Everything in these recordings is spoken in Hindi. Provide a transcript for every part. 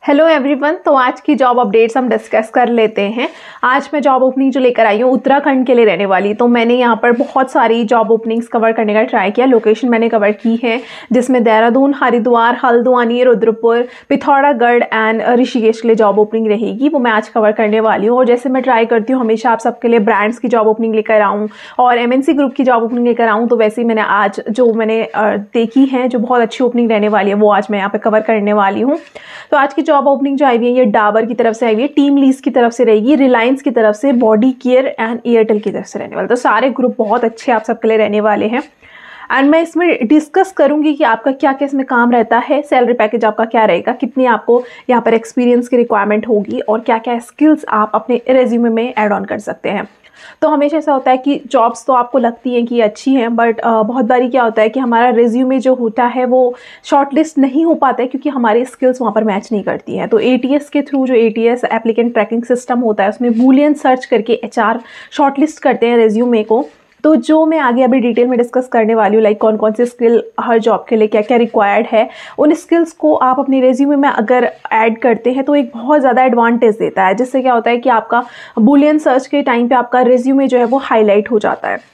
Hello everyone. तो आज की जॉब अपडेट्स हम डिस्कस कर लेते हैं। आज मैं जॉब ओपनिंग जो लेकर आई हूँ उत्तराखंड के लिए रहने वाली। तो मैंने यहाँ पर बहुत सारी जॉब ओपनिंग्स कवर करने का ट्राई किया। लोकेशन मैंने कवर की है जिसमें देहरादून, हरिद्वार, हल्द्वानी, रुद्रपुर, पिथौरागढ़ एंड ऋषिकेश के लिए जॉब ओपनिंग रहेगी, वो मैं आज कवर करने वाली हूँ। और जैसे मैं ट्राई करती हूँ हमेशा आप सबके लिए ब्रांड्स की जॉब ओपनिंग लेकर आऊँ और MNC ग्रुप की जॉब ओपनिंग लेकर आऊँ, तो वैसे ही मैंने आज जो मैंने देखी है जो बहुत अच्छी ओपनिंग रहने वाली है वो आज मैं यहाँ पर कवर करने वाली हूँ। तो आज की जॉब ओपनिंग जो आई हुई है ये डाबर की तरफ से आई हुई है, टीम लीज की तरफ से रहेगी, रिलायंस की तरफ से, बॉडी केयर एंड एयरटेल की तरफ से रहने वाले। तो सारे ग्रुप बहुत अच्छे आप सबके लिए रहने वाले हैं एंड मैं इसमें डिस्कस करूंगी कि आपका क्या क्या इसमें काम रहता है, सैलरी पैकेज आपका क्या रहेगा, कितनी आपको यहाँ पर एक्सपीरियंस की रिक्वायरमेंट होगी और क्या क्या स्किल्स आप अपने रेज्यूमे में ऐड ऑन कर सकते हैं। तो हमेशा ऐसा होता है कि जॉब्स तो आपको लगती हैं कि अच्छी हैं, बट बहुत बारी क्या होता है कि हमारा रिज्यूमे जो होता है वो शॉर्टलिस्ट नहीं हो पाता है क्योंकि हमारी स्किल्स वहाँ पर मैच नहीं करती हैं। तो ATS के थ्रू, जो ATS एप्लीकेंट ट्रैकिंग सिस्टम होता है, उसमें बूलियन सर्च करके HR शॉर्टलिस्ट करते हैं रिज्यूमे को। तो जो मैं आगे अभी डिटेल में डिस्कस करने वाली हूँ, लाइक कौन कौन से स्किल हर जॉब के लिए क्या क्या रिक्वायर्ड है, उन स्किल्स को आप अपने रेज्यूमे में अगर ऐड करते हैं तो एक बहुत ज़्यादा एडवांटेज देता है, जिससे क्या होता है कि आपका बूलियन सर्च के टाइम पे आपका रेज्यूमे जो है वो हाईलाइट हो जाता है।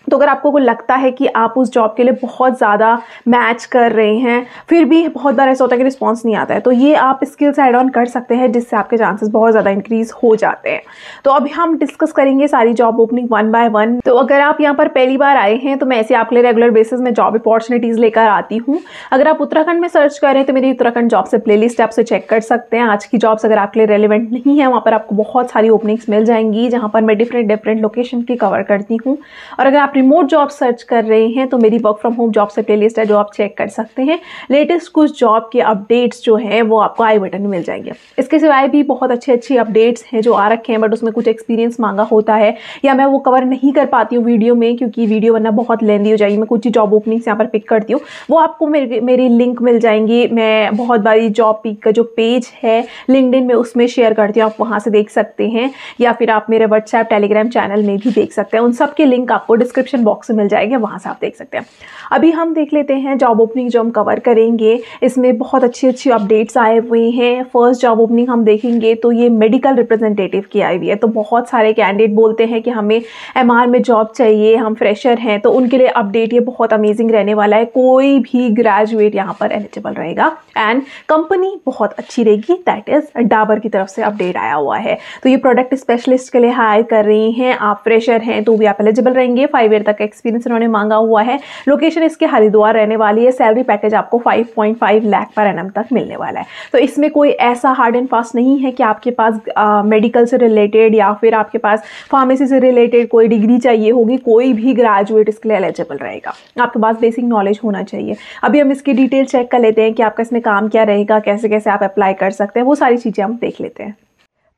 तो अगर आपको लगता है कि आप उस जॉब के लिए बहुत ज़्यादा मैच कर रहे हैं, फिर भी बहुत बार ऐसा होता है कि रिस्पांस नहीं आता है, तो ये आप स्किल्स ऐड ऑन कर सकते हैं जिससे आपके चांसेस बहुत ज़्यादा इंक्रीज हो जाते हैं। तो अभी हम डिस्कस करेंगे सारी job opening one by one. तो अगर आप यहाँ पर पहली बार आए हैं तो मैं ऐसे आपके लिए रेगुलर बेसिस में जॉब अपॉर्चुनिटीज़ लेकर आती हूँ। अगर आप उत्तराखंड में सर्च कर रहे हैं तो मेरी उत्तराखंड जॉब से प्लेलिस्ट आप से चेक कर सकते हैं। आज की जॉब्स अगर आपके लिए रेलिवेंट नहीं है, वहाँ पर आपको बहुत सारी ओपनिंग्स मिल जाएंगी जहाँ पर मैं डिफरेंट लोकेशन की कवर करती हूँ। और अगर आप रिमोट जॉब सर्च कर रहे हैं तो मेरी वर्क फ्रॉम होम जॉब से प्लेलिस्ट है जो आप चेक कर सकते हैं। लेटेस्ट कुछ जॉब के अपडेट्स जो हैं वो आपको आई बटन में मिल जाएंगे। इसके सिवाय भी बहुत अच्छी अपडेट्स हैं जो आ रखे हैं, बट उसमें कुछ एक्सपीरियंस मांगा होता है या मैं वो कवर नहीं कर पाती हूँ वीडियो में क्योंकि वीडियो वरना बहुत लेंदी हो जाएगी। मैं कुछ जॉब ओपनिंग्स यहाँ पर पिक करती हूँ, वो आपको मेरी लिंक मिल जाएंगी। मैं बहुत बारी जॉब पिक का जो पेज है लिंक्डइन में उसमें शेयर करती हूँ, आप वहाँ से देख सकते हैं या फिर आप मेरे व्हाट्सएप टेलीग्राम चैनल में भी देख सकते हैं। उन सब के लिंक आपको डिस्क्रिप्शन बॉक्स में मिल जाएंगे, वहां से आप देख सकते हैं। अभी हम देख लेते हैं जॉब ओपनिंग जो हम कवर करेंगे। इसमें बहुत अच्छी अपडेट्स आए हुए हैं। फर्स्ट जॉब ओपनिंग हम देखेंगे तो ये मेडिकल रिप्रेजेंटेटिव की आई हुई है। तो बहुत सारे कैंडिडेट बोलते हैं कि हमें MR में जॉब चाहिए, हम फ्रेशर हैं, तो उनके लिए अपडेट ये बहुत अमेजिंग रहने वाला है। कोई भी ग्रेजुएट यहाँ पर एलिजिबल रहेगा एंड कंपनी बहुत अच्छी रहेगी, दैट इज डाबर की तरफ से अपडेट आया हुआ है। तो ये प्रोडक्ट स्पेशलिस्ट के लिए हायर कर रही हैं। आप फ्रेशर हैं तो भी आप एलिजिबल रहेंगे। 5 ईयर तक एक्सपीरियंस उन्होंने मांगा हुआ है। लोकेशन इसके हरिद्वार रहने वाली है। सैलरी पैकेज आपको 5.5 लाख पर एनम तक मिलने वाला है। तो इसमें कोई ऐसा हार्ड एंड फास्ट नहीं है कि आपके पास मेडिकल से रिलेटेड या फिर आपके पास फार्मेसी से रिलेटेड कोई डिग्री चाहिए होगी। कोई भी ग्रेजुएट इसके लिए एलिजिबल रहेगा, आपके पास बेसिक नॉलेज होना चाहिए। अभी हम इसकी डिटेल चेक कर लेते हैं कि आपका इसमें काम क्या रहेगा, कैसे कैसे आप अप्लाई कर सकते हैं, वो सारी चीज़ें हम देख लेते हैं।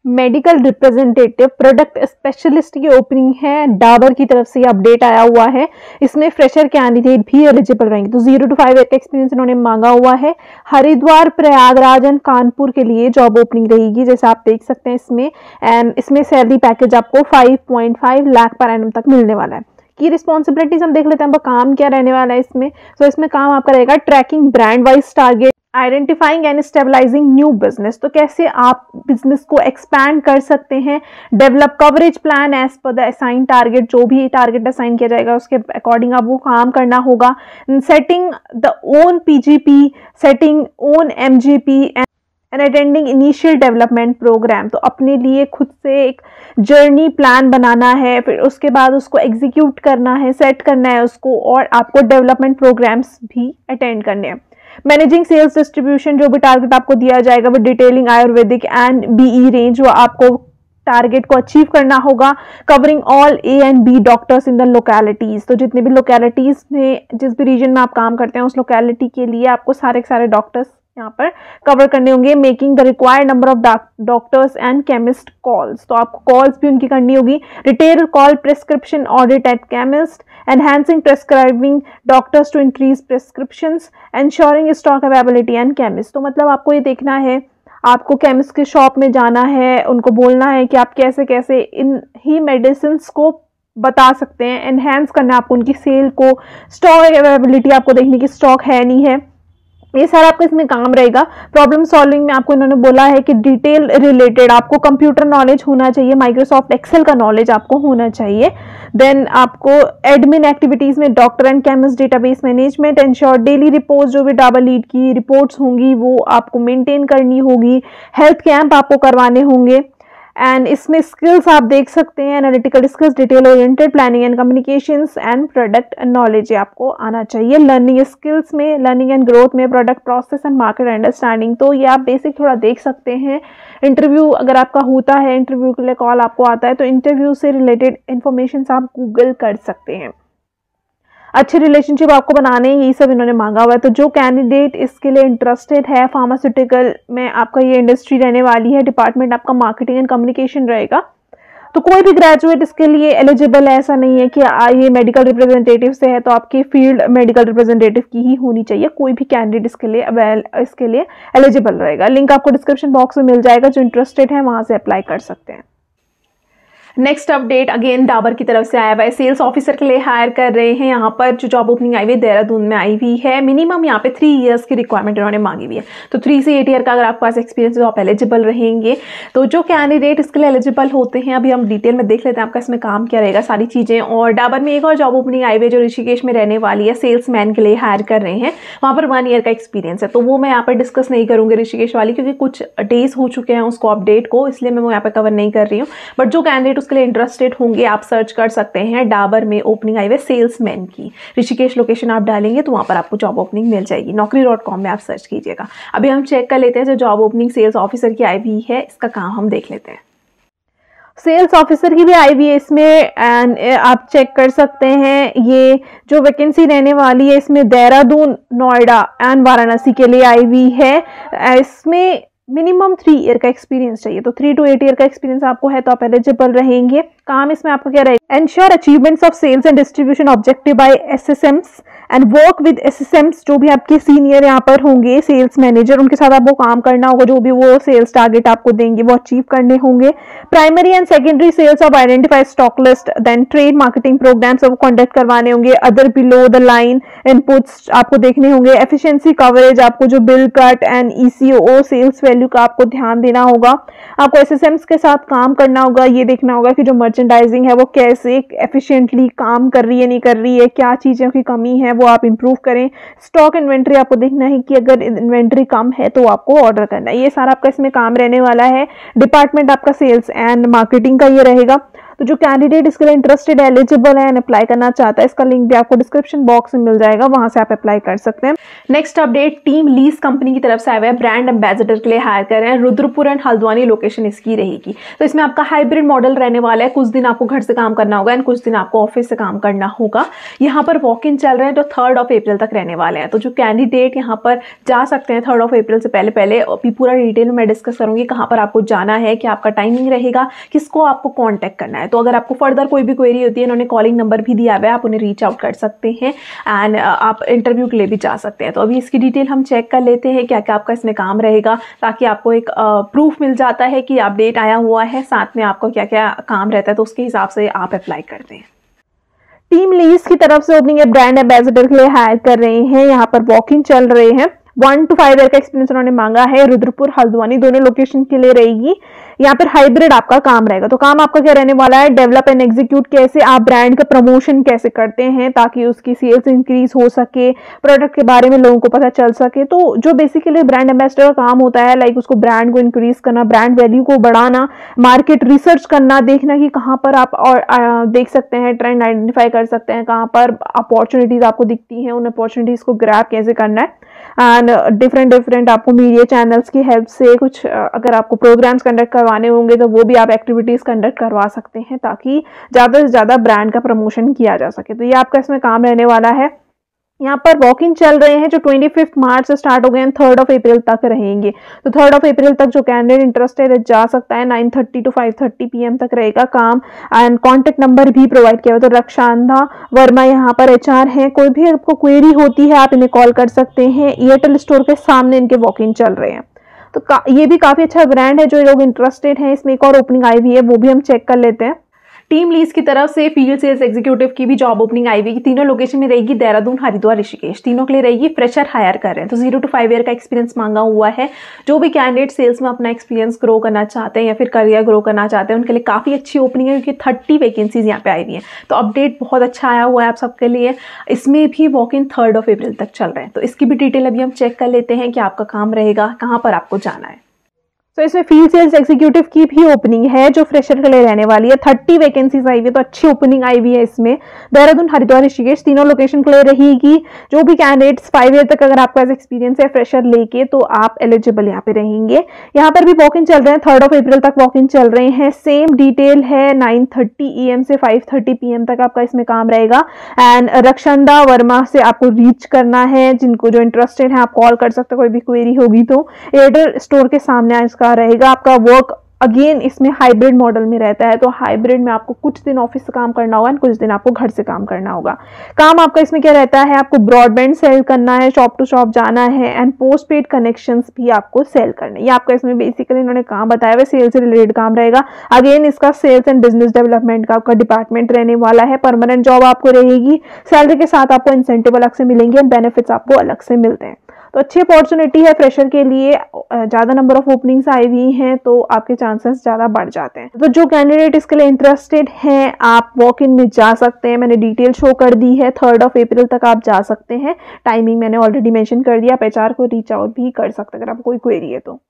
मेडिकल रिप्रेजेंटेटिव प्रोडक्ट स्पेशलिस्ट की ओपनिंग है, डाबर की तरफ से अपडेट आया हुआ है। इसमें फ्रेशर कैंडिडेट भी एलिजिबल रहेंगे। तो 0 to 5 ईयर का एक्सपीरियंस इन्होंने मांगा हुआ है। हरिद्वार, प्रयागराज एंड कानपुर के लिए जॉब ओपनिंग रहेगी, जैसे आप देख सकते हैं इसमें। एंड इसमें सैलरी पैकेज आपको 5.5 लाख पर एनम तक मिलने वाला है। की रिस्पॉन्सिबिलिटीज हम देख लेते हैं, काम क्या रहने वाला है इसमें। तो इसमें काम आपका रहेगा tracking brand wise target, identifying and stabilizing new business. तो कैसे आप बिजनेस को एक्सपैंड कर सकते हैं, develop coverage plan as per the assign target, जो भी टारगेट असाइन किया जाएगा उसके अकॉर्डिंग आप वो काम करना होगा। Setting the own PGP, setting own MGP and attending initial development programme. तो अपने लिए खुद से एक जर्नी प्लान बनाना है, फिर उसके बाद उसको एग्जीक्यूट करना है, सेट करना है उसको, और आपको डेवलपमेंट प्रोग्राम्स भी अटेंड करने हैं। मैनेजिंग सेल्स डिस्ट्रीब्यूशन, जो भी टारगेट आपको दिया जाएगा वो detailing Ayurvedic and BE range, वो आपको टारगेट को अचीव करना होगा। Covering all A and B doctors in the localities. तो जितने भी लोकेलिटीज में, जिस भी रीजन में आप काम करते हैं उस लोकेलिटी के लिए आपको सारे डॉक्टर्स यहाँ पर कवर करने होंगे। Making the required number of doctors and chemist calls. तो आपको कॉल्स भी उनकी करनी होगी। Retail call, prescription audit at chemist, enhancing prescribing doctors to increase prescriptions, ensuring stock availability and chemist। तो मतलब आपको ये देखना है, आपको केमिस्ट के शॉप में जाना है, उनको बोलना है कि आप कैसे कैसे इन ही मेडिसिन को बता सकते हैं, एनहेंस करना है आपको उनकी सेल को। स्टॉक अवेलेबिलिटी आपको देखने की, स्टॉक है नहीं है, ये सारा आपका इसमें काम रहेगा। प्रॉब्लम सॉल्विंग में आपको इन्होंने बोला है कि डिटेल रिलेटेड आपको कंप्यूटर नॉलेज होना चाहिए, माइक्रोसॉफ्ट एक्सेल का नॉलेज आपको होना चाहिए। देन आपको एडमिन एक्टिविटीज में doctor and chemist, database management, ensure daily reports जो भी डाबा लीड की रिपोर्ट्स होंगी वो आपको मेंटेन करनी होगी। हेल्थ कैंप आपको करवाने होंगे। एंड इसमें स्किल्स आप देख सकते हैं, analytical skills, detail oriented, planning and communications and product knowledge आपको आना चाहिए। लर्निंग स्किल्स में लर्निंग एंड ग्रोथ में product process and market understanding, तो ये आप बेसिक थोड़ा देख सकते हैं। इंटरव्यू अगर आपका होता है, इंटरव्यू के लिए कॉल आपको आता है, तो इंटरव्यू से रिलेटेड इंफॉर्मेशन आप गूगल कर सकते हैं। अच्छे रिलेशनशिप आपको बनाने हैं, यही सब इन्होंने मांगा हुआ है। तो जो कैंडिडेट इसके लिए इंटरेस्टेड है, फार्मास्यूटिकल में आपका ये इंडस्ट्री रहने वाली है, डिपार्टमेंट आपका मार्केटिंग एंड कम्युनिकेशन रहेगा, तो कोई भी ग्रेजुएट इसके लिए एलिजिबल है। ऐसा नहीं है कि ये मेडिकल रिप्रेजेंटेटिव से है तो आपकी फील्ड मेडिकल रिप्रेजेंटेटिव की ही होनी चाहिए। कोई भी कैंडिडेट इसके लिए एलिजिबल रहेगा। लिंक आपको डिस्क्रिप्शन बॉक्स में मिल जाएगा, जो इंटरेस्टेड है वहां से अप्लाई कर सकते हैं। नेक्स्ट अपडेट अगेन डाबर की तरफ से आया हुआ है। सेल्स ऑफिसर के लिए हायर कर रहे हैं। यहाँ पर जो जॉब ओपनिंग आई हुई है देहरादून में आई हुई है। मिनिमम यहाँ पे 3 इयर्स की रिक्वायरमेंट इन्होंने मांगी हुई है, तो 3 से 8 ईयर का अगर आपके पास एक्सपीरियंस है तो आप एलिजिबल रहेंगे। तो जो कैंडिडेट इसके लिए एलिजिबल होते हैं, अभी हम डिटेल में देख लेते हैं आपका इसमें काम क्या रहेगा, सारी चीज़ें। और डाबर में एक और जॉब ओपनिंग आई हुई है जो ऋषिकेश में रहने वाली है, सेल्स मैन के लिए हायर कर रहे हैं। वहाँ पर 1 ईयर का एक्सपीरियंस है, तो वो मैं यहाँ पर डिस्कस नहीं करूँगी ऋषिकेश वाली, क्योंकि कुछ डेज हो चुके हैं उसको अपडेट को, इसलिए मैं वो यहाँ पर कवर नहीं कर रही हूँ। बट जो कैंडिडेट उसके लिए इंटरेस्टेड होंगे आप सर्च कर सकते हैं। डाबर में ओपनिंग आई हुई सेल्समैन की, ऋषिकेश लोकेशन आप डालेंगे तो वहां पर आपको जॉब ओपनिंग मिल जाएगी। naukri.com में आप सर्च कीजिएगा। अभी हम चेक कर लेते हैं जो जॉब ओपनिंग सेल्स ऑफिसर की आई हुई है, इसका काम हम देख लेते हैं। सेल्स ऑफिसर की भी आई हुई है इसमें, एंड आप चेक कर सकते हैं। ये जो वैकेंसी रहने वाली है इसमें देहरादून, नोएडा एंड वाराणसी के लिए आई हुई है। इसमें मिनिमम 3 ईयर का एक्सपीरियंस चाहिए, तो 3 to 8 ईयर का एक्सपीरियंस आपको है तो आप एलिजिबल रहेंगे। काम इसमें आपका क्या रहेगा, ensure achievements of sales and distribution objective by SSMs and work with SSMs. जो भी आपके सीनियर यहाँ पर होंगे सेल्स मैनेजर, उनके साथ आपको काम करना होगा, जो भी वो सेल्स टारगेट आपको देंगे वो अचीव करने होंगे। Primary and secondary sales of identify stock list, then trade marketing programmes आपको कंडक्ट करवाने होंगे। Other below the line inputs आपको देखने होंगे। एफिशिएंसी कवरेज, आपको जो bill cut and ECO sales value का आपको ध्यान देना होगा। आपको एसएसएम्स के साथ काम करना होगा, ये देखना होगा कि जो मर्चेंडाइजिंग है वो कैसे एफिशिएंटली काम कर रही है, नहीं कर रही है, क्या चीज़ों की कमी है वो आप इंप्रूव करें। स्टॉक इन्वेंट्री आपको देखना है कि अगर इन्वेंट्री कम है तो आपको ऑर्डर करना है। ये सारा आपका इसमें काम रहने वाला है। डिपार्टमेंट आपका सेल्स एंड मार्केटिंग का ये रहेगा। तो जो कैंडिडेट इसके लिए इंटरेस्टेड एलिजिबल है एंड अप्लाई करना चाहता है, इसका लिंक भी आपको डिस्क्रिप्शन बॉक्स में मिल जाएगा, वहां से आप अप्लाई कर सकते हैं। Next update team lease company की तरफ से आया है। ब्रांड एम्बेसडर के लिए हायर कर रहे हैं। रुद्रपुर एंड हल्द्वानी लोकेशन इसकी रहेगी। तो इसमें आपका हाइब्रिड मॉडल रहने वाला है, कुछ दिन आपको घर से काम करना होगा एंड कुछ दिन आपको ऑफिस से काम करना होगा। यहाँ पर वॉक इन चल रहे हैं जो 3rd of April तक रहने वाले हैं। तो जो कैंडिडेट यहाँ पर जा सकते हैं 3rd of April से पहले अभी पूरा डिटेल में मैं डिस्कस करूंगी कहाँ पर आपको जाना है, क्या आपका टाइमिंग रहेगा, किसको आपको कॉन्टैक्ट करना है। तो अगर आपको फर्दर कोई भी क्वेरी होती है, इन्होंने कॉलिंग नंबर भी दिया हुआ है, आप उन्हें रीच आउट कर सकते हैं एंड आप इंटरव्यू के लिए भी जा सकते हैं। तो अभी इसकी डिटेल हम चेक कर लेते हैं क्या क्या आपका इसमें काम रहेगा, ताकि आपको एक प्रूफ मिल जाता है कि अपडेट आया हुआ है, साथ में आपको क्या क्या काम रहता है, तो उसके हिसाब से आप अप्लाई करते हैं। टीम लीज की तरफ से ओपनिंग है, ब्रांड एम्बेसडर के लिए हायर कर रहे हैं। यहाँ पर वॉकिंग चल रहे हैं। 1 to 5 ईयर का एक्सपीरियंस उन्होंने मांगा है। रुद्रपुर हल्द्वानी दोनों लोकेशन के लिए रहेगी। यहाँ पर हाइब्रिड आपका काम रहेगा। तो काम आपका क्या रहने वाला है, डेवलप एंड एग्जीक्यूट, कैसे आप ब्रांड का प्रमोशन कैसे करते हैं ताकि उसकी सेल्स इंक्रीज हो सके, प्रोडक्ट के बारे में लोगों को पता चल सके। तो जो बेसिकली ब्रांड एम्बेसडर का काम होता है, लाइक उसको ब्रांड को इंक्रीज करना, ब्रांड वैल्यू को बढ़ाना, मार्केट रिसर्च करना, देखना कि कहाँ पर आप और देख सकते हैं ट्रेंड आइडेंटिफाई कर सकते हैं, कहाँ पर अपॉर्चुनिटीज आपको दिखती हैं, उन अपॉर्चुनिटीज को ग्रैब कैसे करना है। एंड डिफरेंट आपको मीडिया चैनल्स की हेल्प से कुछ अगर आपको प्रोग्राम्स कंडक्ट करवाने होंगे तो वो भी आप एक्टिविटीज़ कंडक्ट करवा सकते हैं, ताकि ज़्यादा से ज़्यादा ब्रांड का प्रमोशन किया जा सके। तो ये आपका इसमें काम रहने वाला है। यहाँ पर वॉक इन चल रहे हैं जो 25 मार्च से स्टार्ट हो गए हैं, 3rd of April तक रहेंगे। तो 3rd of April तक जो कैंडिडेट इंटरेस्टेड है जा सकता है। 9:30 to 5:30 PM तक रहेगा काम एंड कॉन्टेक्ट नंबर भी प्रोवाइड किया हुआ। तो रक्षांधा वर्मा यहाँ पर HR हैं। कोई भी आपको क्वेरी होती है आप इन्हें कॉल कर सकते हैं। एयरटेल स्टोर के सामने इनके वॉक इन चल रहे हैं। तो ये भी काफ़ी अच्छा ब्रांड है, जो लोग इंटरेस्टेड हैं। इसमें एक और ओपनिंग आई हुई है, वो भी हम चेक कर लेते हैं। टीम लीज की तरफ से फील्ड सेल्स एग्जीक्यूटिव की भी जॉब ओपनिंग आई हुई है। तीनों लोकेशन में रहेगी, देहरादून, हरिद्वार, ऋषिकेश, तीनों के लिए रहेगी। फ्रेशर हायर कर रहे हैं तो 0 to 5 ईयर का एक्सपीरियंस मांगा हुआ है। जो भी कैंडिडेट सेल्स में अपना एक्सपीरियंस ग्रो करना चाहते हैं या फिर करियर ग्रो करना चाहते हैं उनके लिए काफ़ी अच्छी ओपनिंग है, क्योंकि 30 वैकेंसीज यहाँ पे आई हुई हैं। तो अपडेट बहुत अच्छा आया हुआ है आप सबके लिए। इसमें भी वॉक इन 3 अप्रैल तक चल रहे हैं, तो इसकी भी डिटेल अभी हम चेक कर लेते हैं कि आपका काम रहेगा, कहाँ पर आपको जाना है। तो इसमें फील्ड सेल्स एग्जीक्यूटिव की भी ओपनिंग है जो फ्रेशर के लिए रहने वाली है। 30 वैकेंसीज आई हुई है, तो अच्छी ओपनिंग आई हुई है इसमें। देहरादून, हरिद्वार, ऋषिकेश तीनों लोकेशन के लिए रहेगी। जो भी कैंडिडेट्स 5 ईयर तक अगर आपका एक्सपीरियंस है फ्रेशर लेके तो आप एलिजिबल यहाँ पे रहेंगे। यहाँ पर भी वॉक इन चल रहे हैं, 3 अप्रैल तक वॉक इन चल रहे हैं। सेम डिटेल है, 9:30 AM से 5:30 PM तक आपका इसमें काम रहेगा। एंड रक्षंदा वर्मा से आपको रीच करना है। जिनको जो इंटरेस्टेड है आप कॉल कर सकते हो, कोई भी क्वेरी होगी तो। एयरटेल स्टोर के सामने इसका रहेगा। आपका वर्क अगेन इसमें हाइब्रिड मॉडल में रहता है, तो हाइब्रिड में आपको कुछ दिन ऑफिस से काम करना होगा और कुछ दिन आपको घर से काम करना होगा। काम आपका इसमें क्या रहता है, आपको ब्रॉडबैंड सेल करना है, शॉप टू शॉप जाना है एंड पोस्ट पेड कनेक्शंस भी आपको सेल करने। ये आपका इसमें बेसिकली इन्होंने काम बताया हुआ, सेल्स से रिलेटेड काम रहेगा। अगेन इसका सेल्स एंड बिजनेस डेवलपमेंट का आपका डिपार्टमेंट रहने वाला है। परमानेंट जॉब आपको रहेगी। सैलरी के साथ आपको इंसेंटिव अलग से मिलेंगे एंड बेनिफिट्स आपको अलग से मिलते हैं। तो अच्छी अपॉर्चुनिटी है फ्रेशर के लिए। ज़्यादा नंबर ऑफ ओपनिंग्स आई हुई हैं तो आपके चांसेस ज़्यादा बढ़ जाते हैं। तो जो कैंडिडेट इसके लिए इंटरेस्टेड हैं आप वॉक इन में जा सकते हैं। मैंने डिटेल शो कर दी है, 3 अप्रैल तक आप जा सकते हैं। टाइमिंग मैंने ऑलरेडी मेंशन कर दिया। आप HR को रीच आउट भी कर सकते हैं अगर आपको कोई क्वेरी है तो।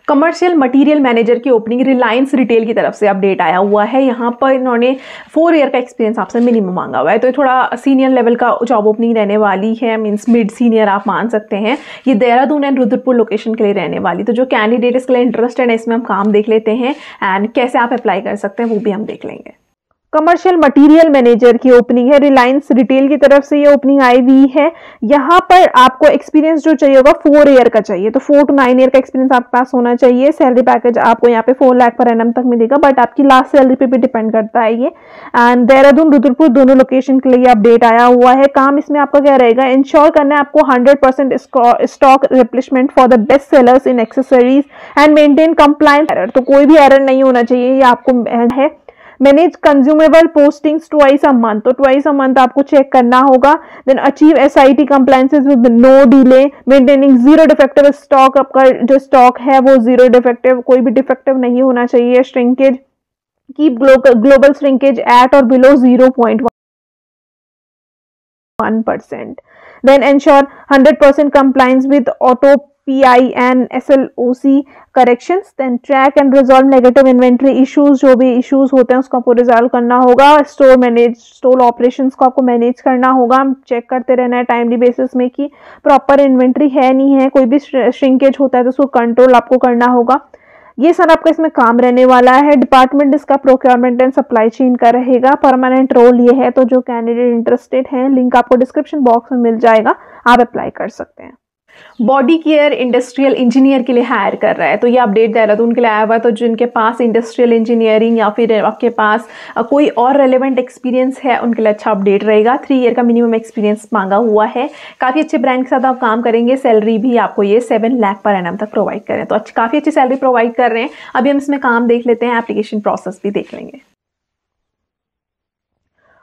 कमर्शियल मटेरियल मैनेजर की ओपनिंग रिलायंस रिटेल की तरफ से अपडेट आया हुआ है। यहाँ पर इन्होंने 4 ईयर का एक्सपीरियंस आपसे मिनिमम मांगा हुआ है, तो ये थोड़ा सीनियर लेवल का जॉब ओपनिंग रहने वाली है। मींस मिड सीनियर आप मान सकते हैं। ये देहरादून एंड रुद्रपुर लोकेशन के लिए रहने वाली। तो जो कैंडिडेट इसके लिए इंटरेस्टेड है इसमें हम काम देख लेते हैं एंड कैसे आप अप्लाई कर सकते हैं वो भी हम देख लेंगे। कमर्शियल मटेरियल मैनेजर की ओपनिंग है, रिलायंस रिटेल की तरफ से ये ओपनिंग आई हुई है। यहाँ पर आपको एक्सपीरियंस जो चाहिए होगा 4 ईयर का चाहिए, तो 4 to 9 ईयर का एक्सपीरियंस आपके पास होना चाहिए। सैलरी पैकेज आपको यहाँ पे 4 लाख पर एनम तक मिलेगा, बट आपकी लास्ट सैलरी पे भी डिपेंड करता है ये। एंड देहरादून, रुद्रपुर दोनों लोकेशन के लिए अपडेट आया हुआ है। काम इसमें आपका क्या रहेगा, इंश्योर करना है आपको 100% stock replacement for the best sellers in accessories and maintain compliance error. तो कोई भी एरर नहीं होना चाहिए, ये आपको है। Manage consumable postings twice a month, तो ट्वाइस अ मंथ आपको चेक करना होगा। Then achieve SIT compliances with no delay, maintaining 0 defective stock. आपका जो स्टॉक है वो 0 डिफेक्टिव, कोई भी डिफेक्टिव नहीं होना चाहिए। Shrinkage, keep global shrinkage at or below 0.1%। Then ensure 100% compliance with auto PI and SLOC corrections। then track and resolve negative inventory issues। जो भी issues होते हैं उसको आपको रिजॉल्व करना होगा। स्टोर ऑपरेशंस को आपको मैनेज करना होगा। चेक करते रहना है टाइमली बेसिस में कि प्रॉपर इन्वेंट्री है नहीं है। कोई भी श्रिंकेज होता है तो उसको कंट्रोल आपको करना होगा। ये सर आपका इसमें काम रहने वाला है। डिपार्टमेंट इसका प्रोक्योरमेंट एंड सप्लाई चेन का रहेगा। परमानेंट रोल ये है, तो जो कैंडिडेट इंटरेस्टेड हैं लिंक आपको डिस्क्रिप्शन बॉक्स में मिल जाएगा, आप अप्लाई कर सकते हैं। बॉडी केयर इंडस्ट्रियल इंजीनियर के लिए हायर कर रहा है, तो ये अपडेट देहरादून के लिए आया हुआ है। तो जिनके पास इंडस्ट्रियल इंजीनियरिंग या फिर आपके पास कोई और रेलेवेंट एक्सपीरियंस है उनके लिए अच्छा अपडेट रहेगा। 3 ईयर का मिनिमम एक्सपीरियंस मांगा हुआ है। काफ़ी अच्छे ब्रांड के साथ आप काम करेंगे। सैलरी भी आपको ये 7 लाख पर एनम तक प्रोवाइड करें, तो काफ़ी अच्छी सैलरी प्रोवाइड कर रहे हैं। अभी हम इसमें काम देख लेते हैं, एप्लीकेशन प्रोसेस भी देख लेंगे।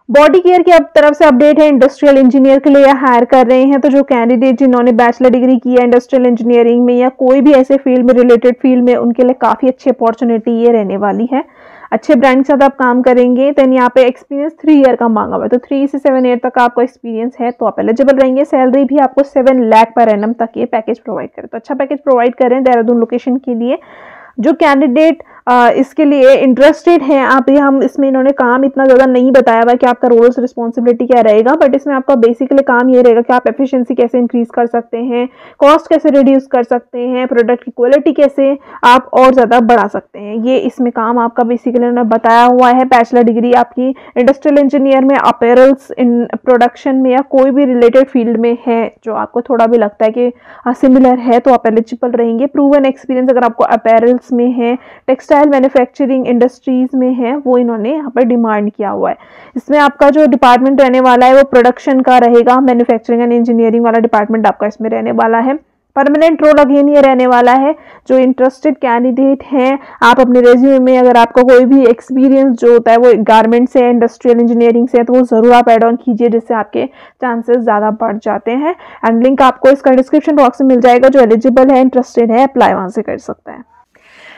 बॉडी केयर की अब तरफ से अपडेट है, इंडस्ट्रियल इंजीनियर के लिए हायर कर रहे हैं। तो जो कैंडिडेट जिन्होंने बैचलर डिग्री की है इंडस्ट्रियल इंजीनियरिंग में या कोई भी ऐसे फील्ड में, रिलेटेड फील्ड में, उनके लिए काफ़ी अच्छी अपॉर्चुनिटी ये रहने वाली है। अच्छे ब्रांड के साथ आप काम करेंगे। देन यहाँ पे एक्सपीरियंस 3 ईयर का मांगा हुआ है, तो 3 से 7 ईयर तक आपका एक्सपीरियंस है तो आप एलिजिबल रहेंगे। सैलरी भी आपको 7 लाख पर एनम तक ये पैकेज प्रोवाइड करें, तो अच्छा पैकेज प्रोवाइड करें देहरादून लोकेशन के लिए। जो कैंडिडेट इसके लिए इंटरेस्टेड हैं, आप ये हम इसमें इन्होंने काम इतना ज़्यादा नहीं बताया हुआ कि आपका रोल्स रिस्पॉन्सिबिलिटी क्या रहेगा, बट इसमें आपका बेसिकली काम ये रहेगा कि आप एफिशिएंसी कैसे इंक्रीज कर सकते हैं, कॉस्ट कैसे रिड्यूस कर सकते हैं, प्रोडक्ट की क्वालिटी कैसे आप और ज़्यादा बढ़ा सकते हैं। ये इसमें काम आपका बेसिकली उन्होंने बताया हुआ है। बैचलर डिग्री आपकी इंडस्ट्रियल इंजीनियर में, अपैरल्स इन प्रोडक्शन में या कोई भी रिलेटेड फील्ड में है जो आपको थोड़ा भी लगता है कि सिमिलर है तो आप एलिजिबल रहेंगे। प्रूवन एक्सपीरियंस अगर आपको अपैरल्स में है, टेक्सटाइल मैन्युफैक्चरिंग इंडस्ट्रीज में है, वो इन्होंने यहाँ पर डिमांड किया हुआ है। इसमें आपका जो डिपार्टमेंट रहने वाला है वो प्रोडक्शन का रहेगा। मैन्युफैक्चरिंग एंड इंजीनियरिंग वाला डिपार्टमेंट आपका इसमें रहने वाला है। परमानेंट रोल अगेन ये रहने वाला है। जो इंटरेस्टेड कैंडिडेट हैं, आप अपने रेज्यूमे में अगर आपका कोई भी एक्सपीरियंस जो होता है वो गारमेंट से, इंडस्ट्रियल इंजीनियरिंग से है, तो वो ज़रूर आप ऐड ऑन कीजिए, जिससे आपके चांसेस ज़्यादा बढ़ जाते हैं। एंड लिंक आपको इसका डिस्क्रिप्शन बॉक्स में मिल जाएगा। जो एलिजिबल है, इंटरेस्टेड है, अप्लाई वहाँ से कर सकता है।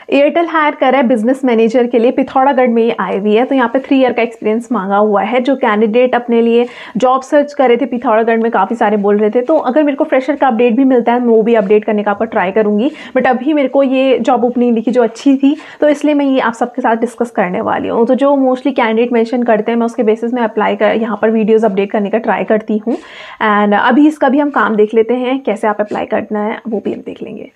एयरटेल हायर कर रहा है बिजनेस मैनेजर के लिए, पिथौरागढ़ में ये आई हुई है। तो यहाँ पे 3 ईयर का एक्सपीरियंस मांगा हुआ है। जो कैंडिडेट अपने लिए जॉब सर्च कर रहे थे पिथौरागढ़ में, काफ़ी सारे बोल रहे थे, तो अगर मेरे को फ्रेशर का अपडेट भी मिलता है, मैं वो भी अपडेट करने का आपको ट्राई करूँगी। बट अभी मेरे को ये जॉब ओपनिंग लिखी जो अच्छी थी, तो इसलिए मैं ये आप सबके साथ डिस्कस करने वाली हूँ। तो जो मोस्टली कैंडिडेट मेंशन करते हैं, मैं उसके बेसिस में अप्लाई कर यहाँ पर वीडियोज़ अपडेट करने का ट्राई करती हूँ। एंड अभी इसका भी हम काम देख लेते हैं, कैसे आप अप्लाई करना है वो भी हम देख लेंगे।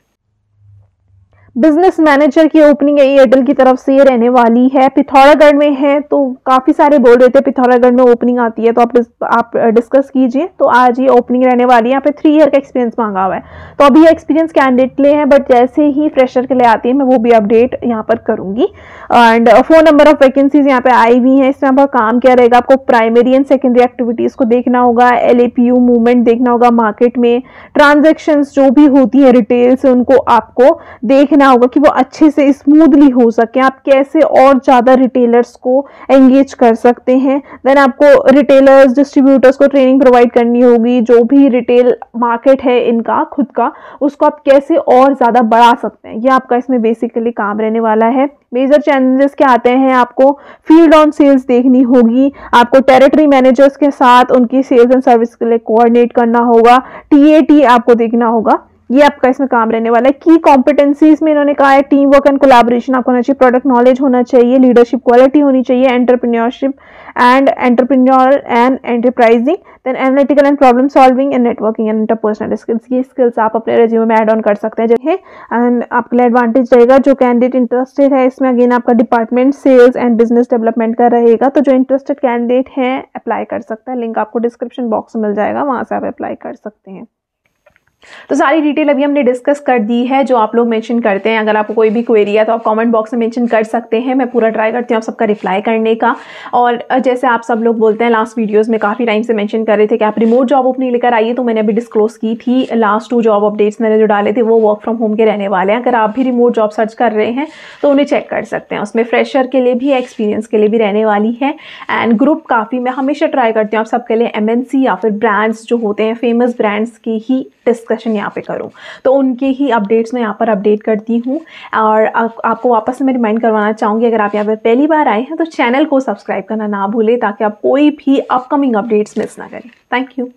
बिजनेस मैनेजर की ओपनिंग एयरटेल की तरफ से ये रहने वाली है, पिथौरागढ़ में है। तो काफ़ी सारे बोल रहे थे पिथौरागढ़ में ओपनिंग आती है, तो आप डिस्कस कीजिए। तो आज ये ओपनिंग रहने वाली है। यहाँ पे 3 ईयर का एक्सपीरियंस मांगा हुआ है, तो अभी एक्सपीरियंस कैंडिडेट ले हैं, बट जैसे ही फ्रेशर के लिए आती है मैं वो भी अपडेट यहाँ पर करूँगी। एंड 4 नंबर ऑफ वैकेंसीज यहाँ पे आई हुई हैं। इसमें आपका काम क्या रहेगा, आपको प्राइमरी एंड सेकेंडरी एक्टिविटीज़ को देखना होगा, LAPU मूवमेंट देखना होगा, मार्केट में ट्रांजेक्शन्स जो भी होती है रिटेल से, उनको आपको देखना होगा कि वो अच्छे से स्मूथली हो सके। आप कैसे और ज़्यादा रिटेलर्स को एंगेज कर सकते हैं। देन आपको रिटेलर्स, डिस्ट्रीब्यूटर्स को ट्रेनिंग प्रोवाइड करनी होगी। जो भी रिटेल मार्केट है इनका खुद का, उसको आप कैसे और ज़्यादा बढ़ा सकते हैं, ये आपका इसमें बेसिकली काम रहने वाला है। मेजर चैलेंजेस क्या आते हैं, आपको फील्ड ऑन सेल्स देखनी होगी, आपको टेरिटरी मैनेजर्स के साथ उनकी सेल्स एंड सर्विस के लिए कोऑर्डिनेट करना होगा, TAT आपको देखना होगा। ये आपका इसमें काम रहने वाला है। की कॉम्पिटेंसीज में इन्होंने कहा है टीम वर्क एंड कोलैबोरेशन आपको होना चाहिए, प्रोडक्ट नॉलेज होना चाहिए, लीडरशिप क्वालिटी होनी चाहिए, entrepreneurship and entrepreneur and enterprising, then analytical and problem solving and networking and interpersonal skills. ये स्किल्स आप अपने रिज्यूमे में ऐड ऑन कर सकते हैं। एंड आपके लिए एडवांटेज रहेगा, जो कैंडिडेट इंटरेस्टेड है इसमें, अगेन आपका department sales and business development का रहेगा। तो जो इंटरेस्टेड कैंडिडेट है अप्लाई कर सकता है। लिंक आपको डिस्क्रिप्शन बॉक्स में मिल जाएगा, वहाँ से आप अप्लाई कर सकते हैं। तो सारी डिटेल अभी हमने डिस्कस कर दी है जो आप लोग मेंशन करते हैं। अगर आपको कोई भी क्वेरी है तो आप कमेंट बॉक्स में मेंशन कर सकते हैं, मैं पूरा ट्राई करती हूँ आप सबका रिप्लाई करने का। और जैसे आप सब लोग बोलते हैं, लास्ट वीडियोस में काफ़ी टाइम से मेंशन कर रहे थे कि आप रिमोट जॉब ओपनिंग लेकर आइए, तो मैंने अभी डिस्क्लोज की थी। लास्ट 2 जॉब अपडेट्स मैंने जो डाले थे वो वर्क फ्रॉम होम के रहने वाले हैं। अगर आप भी रिमोट जॉब सर्च कर रहे हैं तो उन्हें चेक कर सकते हैं। उसमें फ्रेशर के लिए भी, एक्सपीरियंस के लिए भी रहने वाली है। एंड ग्रुप काफ़ी मैं हमेशा ट्राई करती हूँ आप सबके लिए MNC या फिर ब्रांड्स जो होते हैं, फेमस ब्रांड्स की ही डिस्कशन यहाँ पे करूँ, तो उनके ही अपडेट्स मैं यहाँ पर अपडेट करती हूँ। और आपको वापस से मैं रिमाइंड करवाना चाहूँगी, अगर आप यहाँ पर पहली बार आए हैं तो चैनल को सब्सक्राइब करना ना भूलें, ताकि आप कोई भी अपकमिंग अपडेट्स मिस ना करें। Thank you.